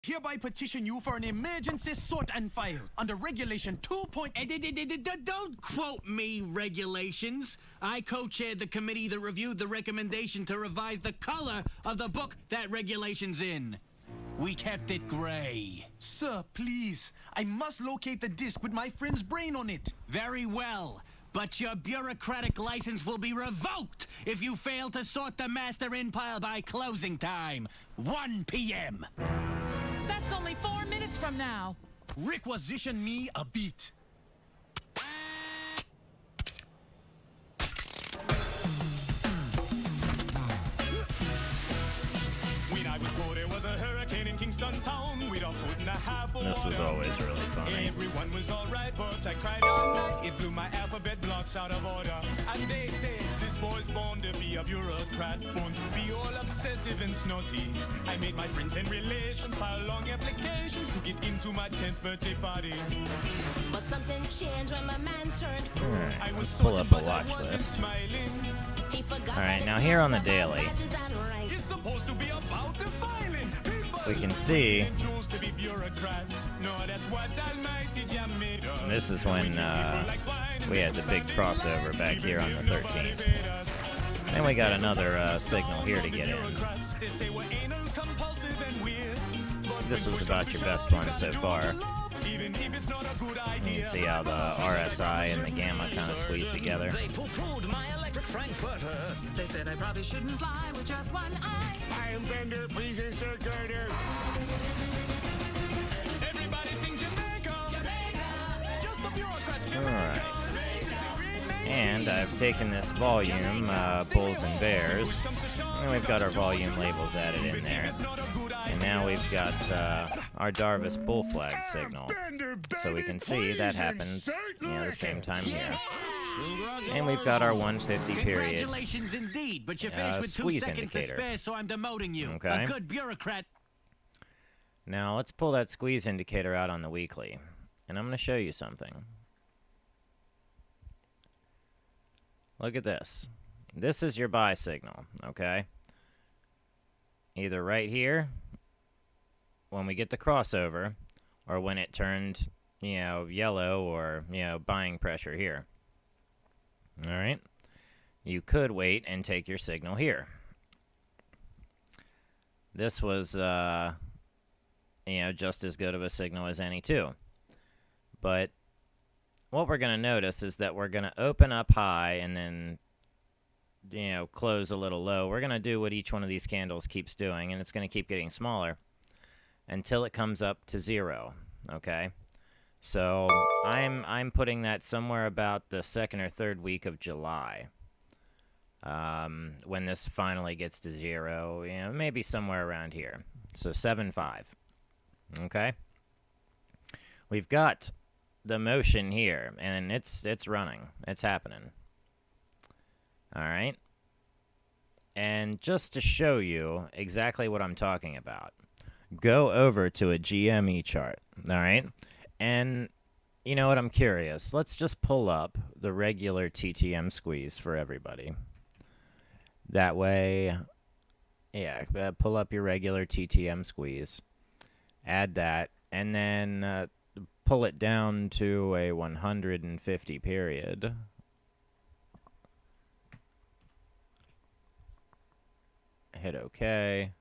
Hereby petition you for an emergency sort and file under Regulation 2. Don't quote me, regulations. I co-chaired the committee that reviewed the recommendation to revise the color of the book that regulation's in. We kept it gray. Sir, please. I must locate the disc with my friend's brain on it. Very well. But your bureaucratic license will be revoked if you fail to sort the master in pile by closing time, 1 p.m. That's only 4 minutes from now. Requisition me a beat. When I was 4, there was a hurricane in Kingston town. We'd a foot and a half of This was water. always really funny. Everyone was alright, but I cried all night. It blew my alphabet blocks out of order. And they said, this boy's born to be a bureaucrat, born to be all obsessive and snotty. I made my friends and relations file long applications to get into my 10th birthday party. But something changed when my man turned pro. Alright, I was let's pull up sorting, a but I watch wasn't list. smiling. He forgot Alright, that now it's here not on the about daily, badges and rank. It's supposed to be about the filing. we can see Choose to be bureaucrats. No, that's what Almighty Jah made us. this is when we had the big crossover back here on the 13th. Then we got another signal here to get in. This was about your best one so far. You can see how the RSI and the gamma kind of squeeze together. They poo-pooed my electric Frankfurter. They said I probably shouldn't fly with just one eye. I'm Bender, please insert girder. Everybody sing Jamaica. Just the bureaucrats. Alright. And I've taken this volume, Bulls and Bears, and we've got our volume labels added in there. And now we've got our Darvis Bull Flag signal. So we can see that happened the same time here. And we've got our 150 period Congratulations indeed, but you finished with 2 squeeze seconds to indicator. spare, so I'm demoting you. Okay. A good bureaucrat. Now let's pull that squeeze indicator out on the weekly. And I'm going to show you something. Look at this. This is your buy signal, okay? Either right here, when we get the crossover, or when it turned, yellow, or, buying pressure here. All right? You could wait and take your signal here. This was, just as good of a signal as any too. But what we're going to notice is that we're going to open up high and then, close a little low. We're going to do what each one of these candles keeps doing, and it's going to keep getting smaller until it comes up to 0, okay? So I'm putting that somewhere about the second or third week of July. When this finally gets to 0, maybe somewhere around here. So 7.5, okay? We've got the motion here, and it's running. It's happening. All right? And just to show you exactly what I'm talking about, go over to a GME chart, all right? And you know what? I'm curious. Let's just pull up the regular TTM squeeze for everybody. That way, pull up your regular TTM squeeze. Add that, and then pull it down to a 150 period. Hit OK.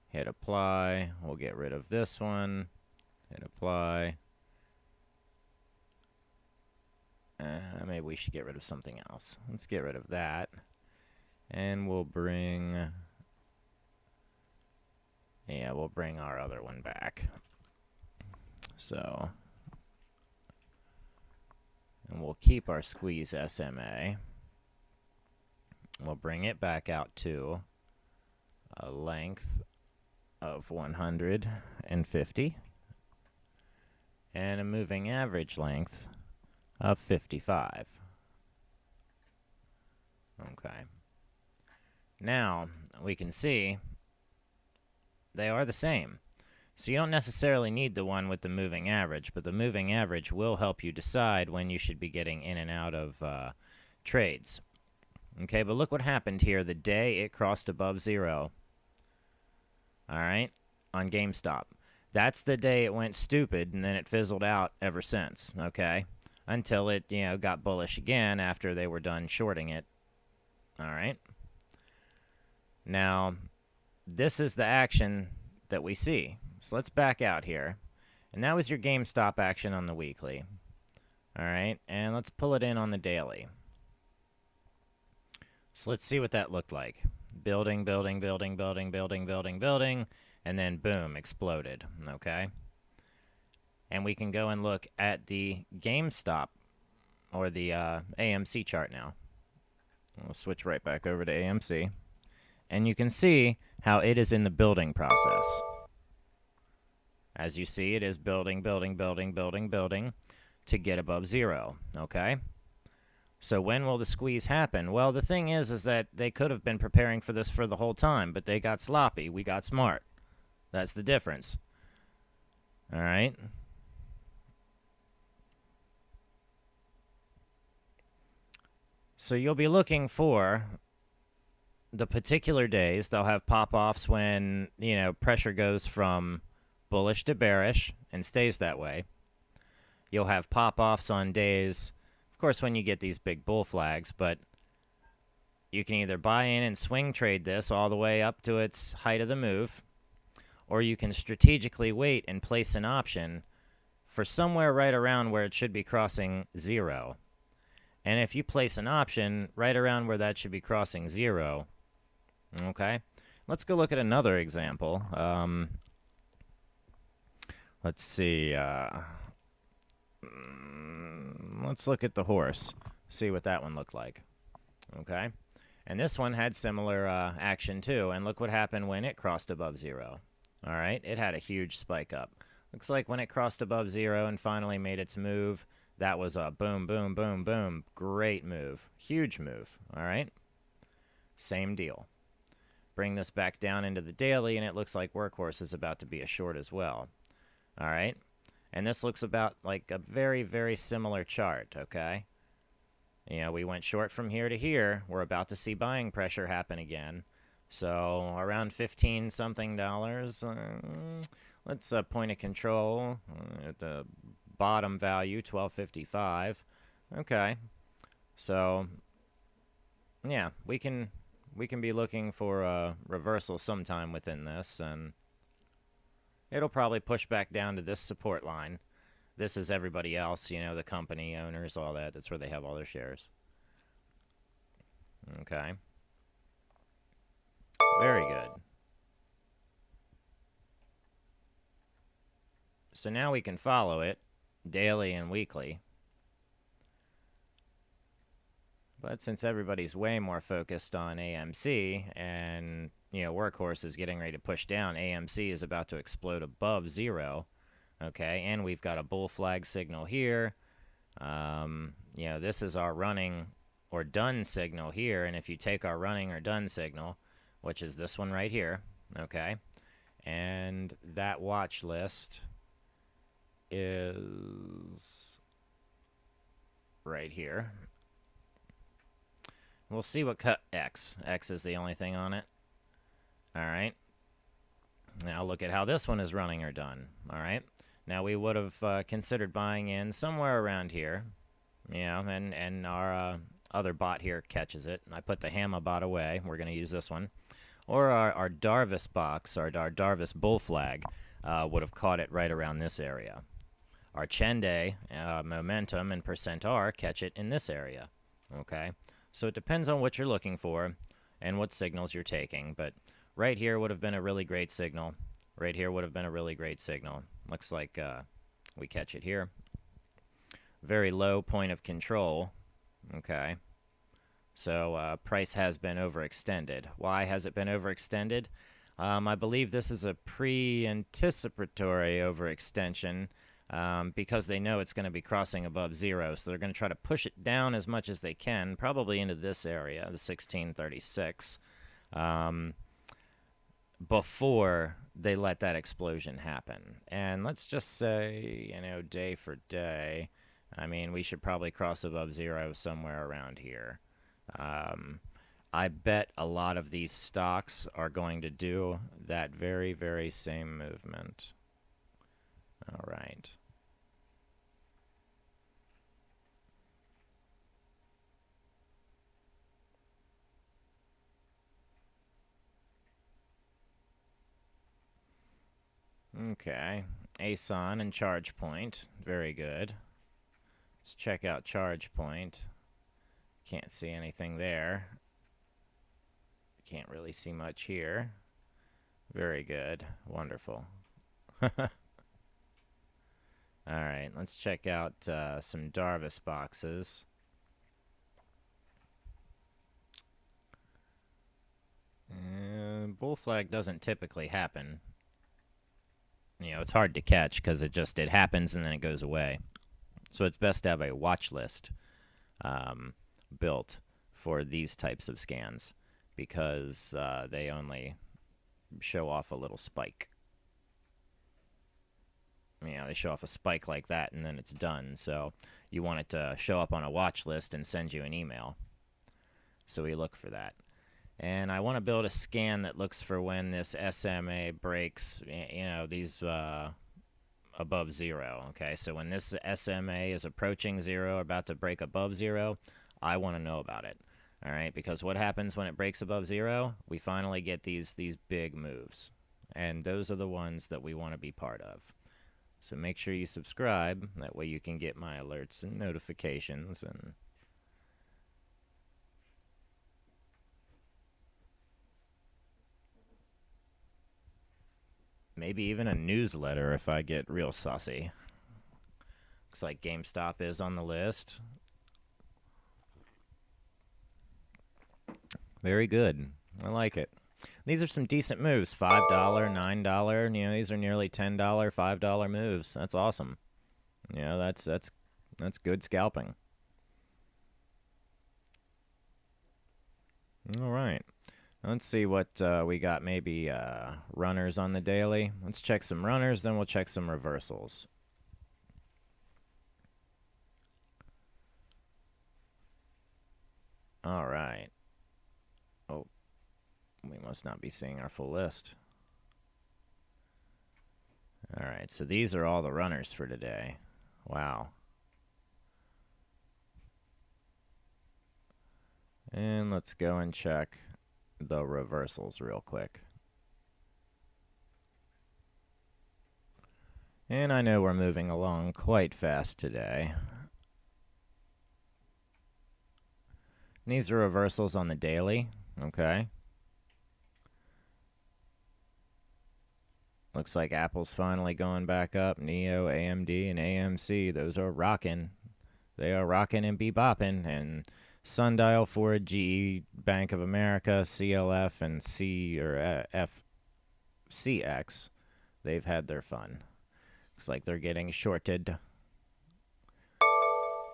Hit apply. We'll get rid of this one. Hit apply. Maybe we should get rid of something else. Let's get rid of that. And we'll bring... we'll bring our other one back. So... And we'll keep our squeeze SMA. We'll bring it back out to a length of 150 and a moving average length of 55. Okay. Now, we can see they are the same. So you don't necessarily need the one with the moving average, but the moving average will help you decide when you should be getting in and out of trades. Okay, but look what happened here the day it crossed above 0. All right, on GameStop. That's the day it went stupid, and then it fizzled out ever since, okay? Until it, got bullish again after they were done shorting it. All right? Now, this is the action that we see. So let's back out here. And that was your GameStop action on the weekly. All right? And let's pull it in on the daily. So let's see what that looked like. Building, building, building, building, building, building, building, and then boom, exploded, okay? And we can go and look at the GameStop, or the AMC chart now. We'll switch right back over to AMC. And you can see how it is in the building process. As you see, it is building, building, building, building, building to get above zero, okay? So when will the squeeze happen? Well, the thing is that they could have been preparing for this for the whole time, but they got sloppy. We got smart. That's the difference. All right? So you'll be looking for the particular days. They'll have pop-offs when, pressure goes from bullish to bearish and stays that way. You'll have pop-offs on days, of course, when you get these big bull flags, but you can either buy in and swing trade this all the way up to its height of the move, or you can strategically wait and place an option for somewhere right around where it should be crossing zero. And if you place an option right around where that should be crossing zero, okay, let's go look at another example. Let's see. Let's look at the horse, see what that one looked like. Okay, and this one had similar action too, and look what happened when it crossed above zero. All right, it had a huge spike up. Looks like when it crossed above zero and finally made its move, that was a boom, boom, boom, boom. Great move. Huge move. All right, same deal. Bring this back down into the daily, and it looks like Workhorse is about to be a short as well. All right. And this looks about like a very, very similar chart, okay? We went short from here to here. We're about to see buying pressure happen again. So around $15-something. Let's point of control at the bottom value, $12.55. Okay. So, yeah, we can be looking for a reversal sometime within this, and it'll probably push back down to this support line. This is everybody else, the company, owners, all that. That's where they have all their shares. Okay. Very good. So now we can follow it daily and weekly. But since everybody's way more focused on AMC and, Workhorse is getting ready to push down, AMC is about to explode above zero. Okay, and we've got a bull flag signal here. This is our running or done signal here. And if you take our running or done signal, which is this one right here, okay, and that watch list is right here. We'll see what cut X. X is the only thing on it. All right. Now look at how this one is running or done. All right. Now we would have considered buying in somewhere around here. And our other bot here catches it. I put the Hamma bot away. We're going to use this one. Or our Darvis box, our Darvis bull flag, would have caught it right around this area. Our Chende, momentum, and percent R catch it in this area. Okay. So it depends on what you're looking for and what signals you're taking. But right here would have been a really great signal. Right here would have been a really great signal. Looks like we catch it here. Very low point of control. Okay. So price has been overextended. Why has it been overextended? I believe this is a pre-anticipatory overextension. Because they know it's going to be crossing above zero. So they're going to try to push it down as much as they can, probably into this area, the 1636, before they let that explosion happen. And let's just say, day for day, we should probably cross above zero somewhere around here. I bet a lot of these stocks are going to do that very, very same movement. Okay. ASON and ChargePoint. Very good. Let's check out ChargePoint. Can't see anything there. Can't really see much here. Very good. Wonderful. Alright, let's check out some Darvis boxes. And bull flag doesn't typically happen. You know, it's hard to catch because it happens and then it goes away. So it's best to have a watch list built for these types of scans because they only show off a little spike. You know, they show off a spike like that and then it's done. So you want it to show up on a watch list and send you an email. So we look for that. And I want to build a scan that looks for when this SMA breaks, you know, these above 0, okay? So when this SMA is approaching 0, about to break above 0, I want to know about it, all right? Because what happens when it breaks above 0? We finally get these big moves, and those are the ones that we want to be part of. So make sure you subscribe. That way you can get my alerts and notifications and... maybe even a newsletter if I get real saucy. Looks like GameStop is on the list. Very good. I like it. These are some decent moves. $5, $9. You know, these are nearly $10, $5 moves. That's awesome. You know, that's good scalping. All right. Let's see what we got. Maybe runners on the daily. Let's check some runners, then we'll check some reversals. All right. Oh, we must not be seeing our full list. All right, so these are all the runners for today. Wow. And let's go and check the reversals real quick. And I know we're moving along quite fast today. And these are reversals on the daily, okay? Looks like Apple's finally going back up. Neo, AMD, and AMC, those are rocking. They are rocking and bebopping, and Sundial, Ford, GE, Bank of America, CLF, and FCX, they've had their fun. Looks like they're getting shorted.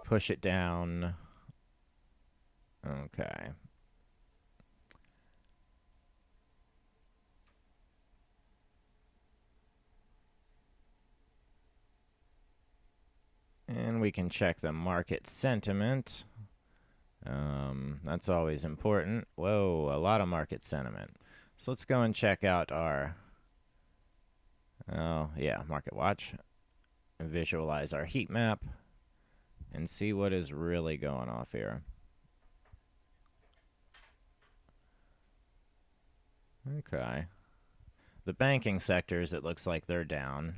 Push it down. Okay. And we can check the market sentiment. That's always important. Whoa, a lot of market sentiment. So let's go and check out our, Market Watch. And visualize our heat map and see what is really going off here. Okay. The banking sectors, it looks like they're down.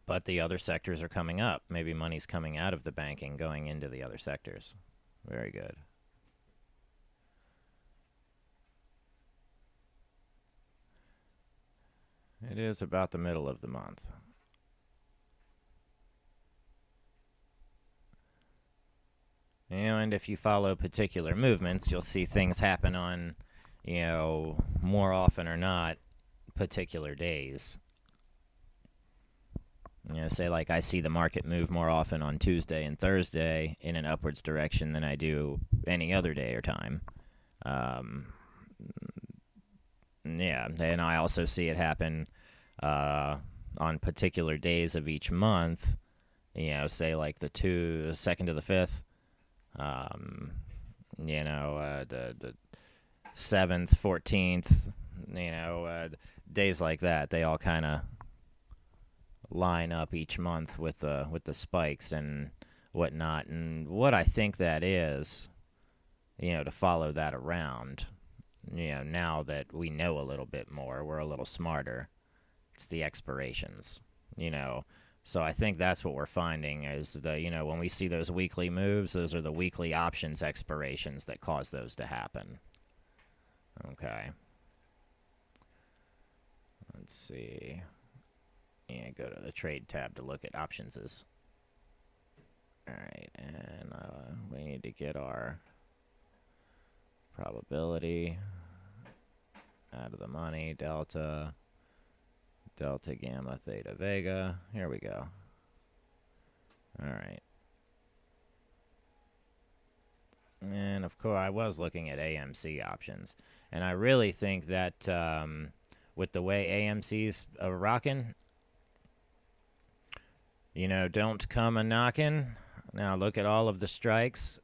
But the other sectors are coming up. Maybe money's coming out of the banking, going into the other sectors. Very good. It is about the middle of the month. And if you follow particular movements, you'll see things happen on, you know, more often or not, particular days. You know, say like I see the market move more often on Tuesday and Thursday in an upwards direction than I do any other day or time. Yeah, and I also see it happen on particular days of each month. You know, say like the 2nd to the 5th. You know, the 7th, 14th. You know, days like that. They all kind of line up each month with the spikes and whatnot. And what I think that is, you know, to follow that around, you know, now that we know a little bit more, we're a little smarter, It's the expirations, you know. So I think that's what we're finding is the, you know, when we see those weekly moves, those are the weekly options expirations that cause those to happen. Okay. Let's see. Yeah, go to the trade tab to look at options. Alright, and we need to get our probability out of the money, delta, gamma, theta, vega. Here we go. Alright. And of course, I was looking at AMC options. And I really think that with the way AMC's rocking, you know, don't come a knocking. Now look at all of the strikes.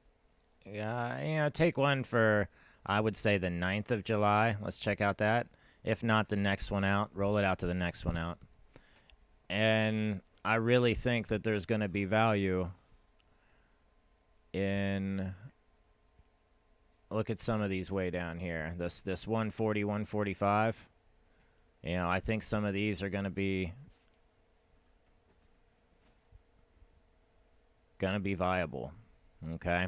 Yeah, you know, take one for, I would say, the 9th of July. Let's check out that. If not, the next one out. Roll it out to the next one out. And I really think that there's going to be value in... Look at some of these way down here. This 140, 145. You know, I think some of these are going to be viable. Okay?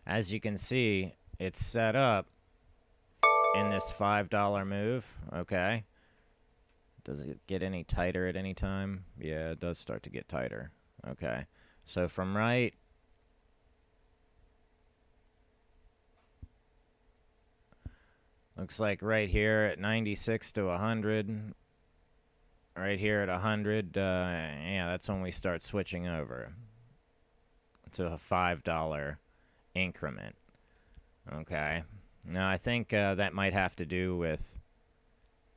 As you can see, it's set up in this $5 move. Okay? Does it get any tighter at any time? Yeah, it does start to get tighter. Okay. So from right... Looks like right here at 96 to 100. Right here at 100. Yeah, that's when we start switching over to a $5 increment. Okay. Now, I think that might have to do with,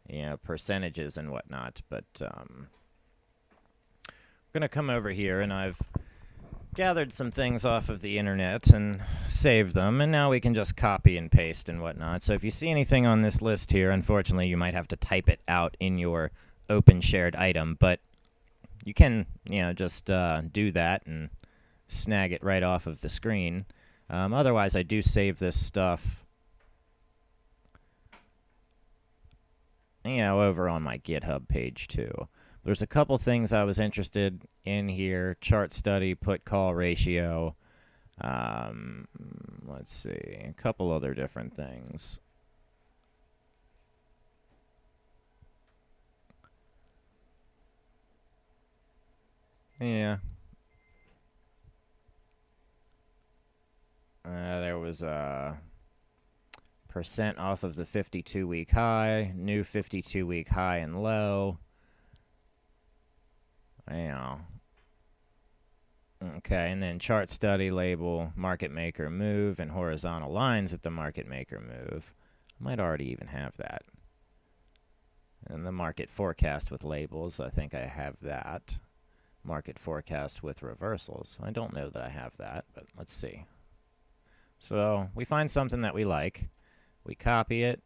you know, percentages and whatnot. But I'm going to come over here, and I've gathered some things off of the internet and saved them, and now we can just copy and paste and whatnot. So if you see anything on this list here, unfortunately, you might have to type it out in your open shared item, but you can, you know, just do that and snag it right off of the screen. Otherwise, I do save this stuff, you know, over on my GitHub page too. There's a couple things I was interested in here. Chart study, put-call ratio. Let's see. A couple other different things. Yeah. There was a percent off of the 52-week high, new 52-week high and low. You know. Okay, and then chart study label, market maker move, and horizontal lines at the market maker move. I might already even have that. And the market forecast with labels, I think I have that. Market forecast with reversals. I don't know that I have that, but let's see. So we find something that we like. We copy it.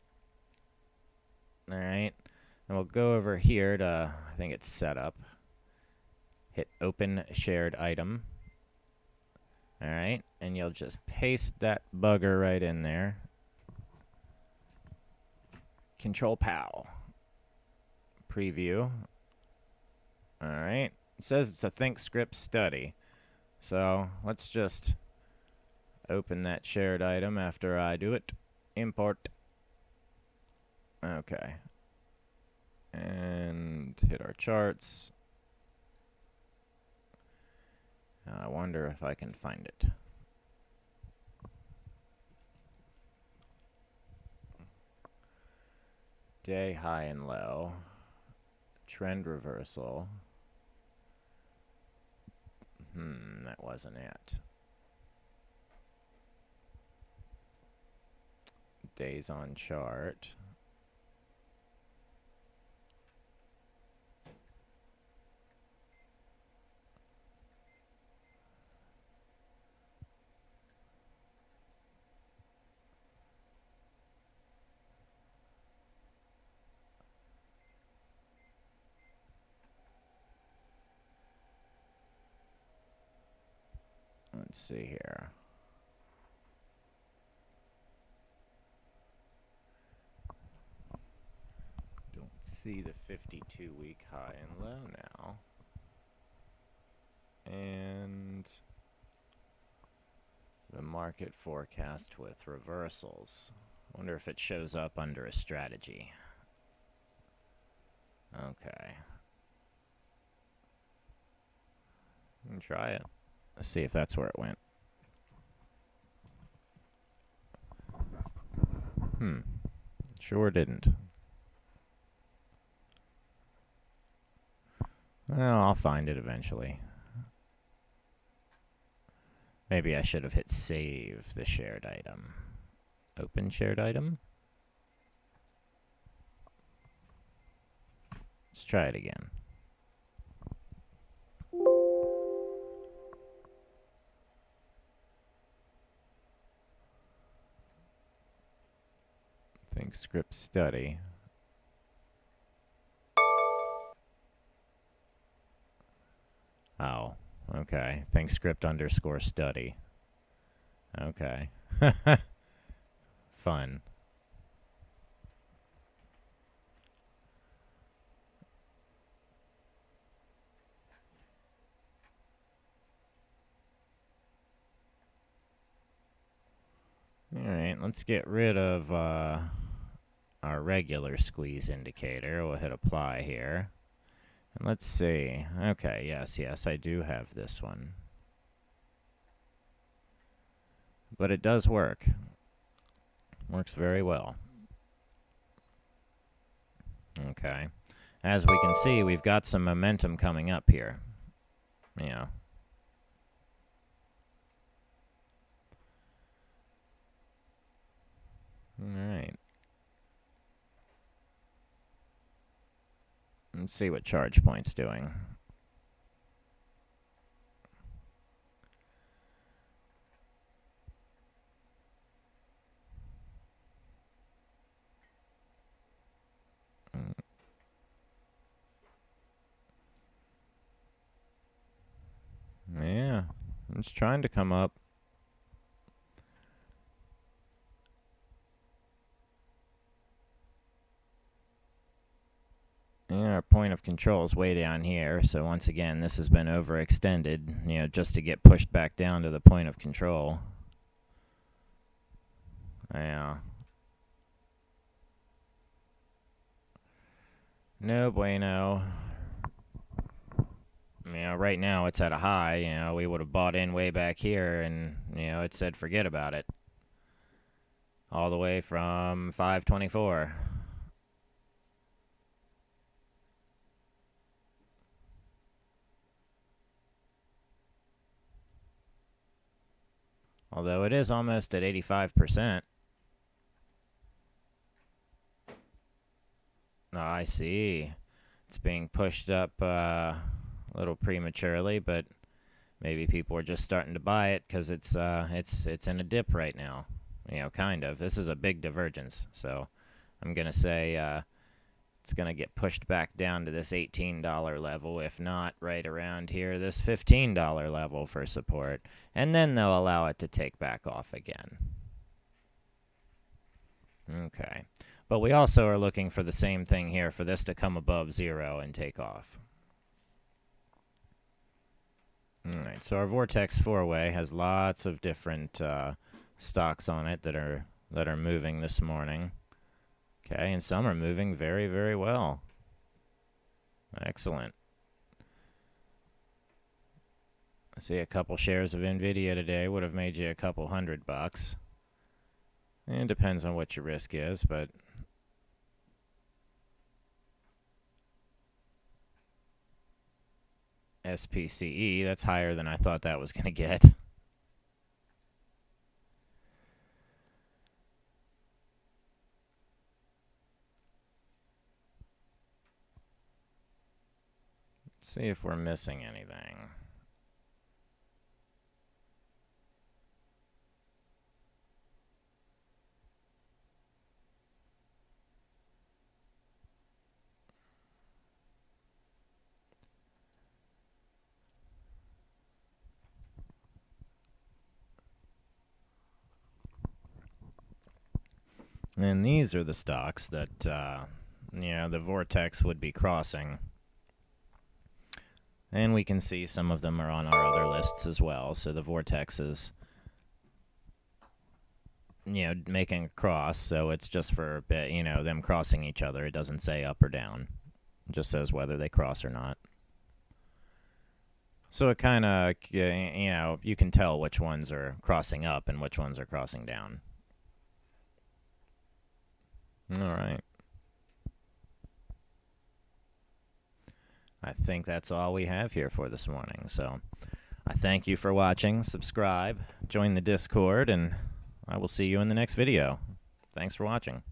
All right. And we'll go over here to, I think it's setup. Hit open shared item. All right, and you'll just paste that bugger right in there. Control PAL. Preview. All right, it says it's a ThinkScript study. So let's just open that shared item after I do it. Import. Okay. And hit our charts. I wonder if I can find it. Day high and low. Trend reversal. That wasn't it. Days on chart. Let's see here. Don't see the 52-week high and low now. And the market forecast with reversals. Wonder if it shows up under a strategy. Okay. Try it. Let's see if that's where it went. Sure didn't. Well, I'll find it eventually. Maybe I should have hit save the shared item. Open shared item? Let's try it again. Think script study. Oh, okay. Think script underscore study. Okay. Fun. Alright, let's get rid of our regular squeeze indicator. We'll hit apply here. And let's see. Okay, yes, I do have this one. But it does work. Works very well. Okay. As we can see, we've got some momentum coming up here. Yeah. Alright. Let's see what charge point's doing. Yeah, it's trying to come up. Yeah, our point of control is way down here, so once again, this has been overextended, you know, just to get pushed back down to the point of control. Yeah. No bueno. You know, right now it's at a high, you know, we would have bought in way back here and, you know, it said forget about it. All the way from 524. Although it is almost at 85%. Oh, I see. It's being pushed up a little prematurely, but maybe people are just starting to buy it because it's in a dip right now. You know, kind of. This is a big divergence, so I'm gonna say it's gonna get pushed back down to this $18 level, if not right around here, this $15 level for support, and then they'll allow it to take back off again. Okay. But we also are looking for the same thing here, for this to come above 0 and take off. Alright, so our Vortex 4-way has lots of different stocks on it that are moving this morning. Okay, and some are moving very, very well. Excellent. I see a couple shares of NVIDIA today would have made you a couple $100. It depends on what your risk is, but SPCE, that's higher than I thought that was going to get. Let's see if we're missing anything. And these are the stocks that the vortex would be crossing. And we can see some of them are on our other lists as well. So the vortex is, making a cross. So it's just for, them crossing each other. It doesn't say up or down. It just says whether they cross or not. So it kind of, you can tell which ones are crossing up and which ones are crossing down. All right. I think that's all we have here for this morning. So I thank you for watching. Subscribe, join the Discord, and I will see you in the next video. Thanks for watching.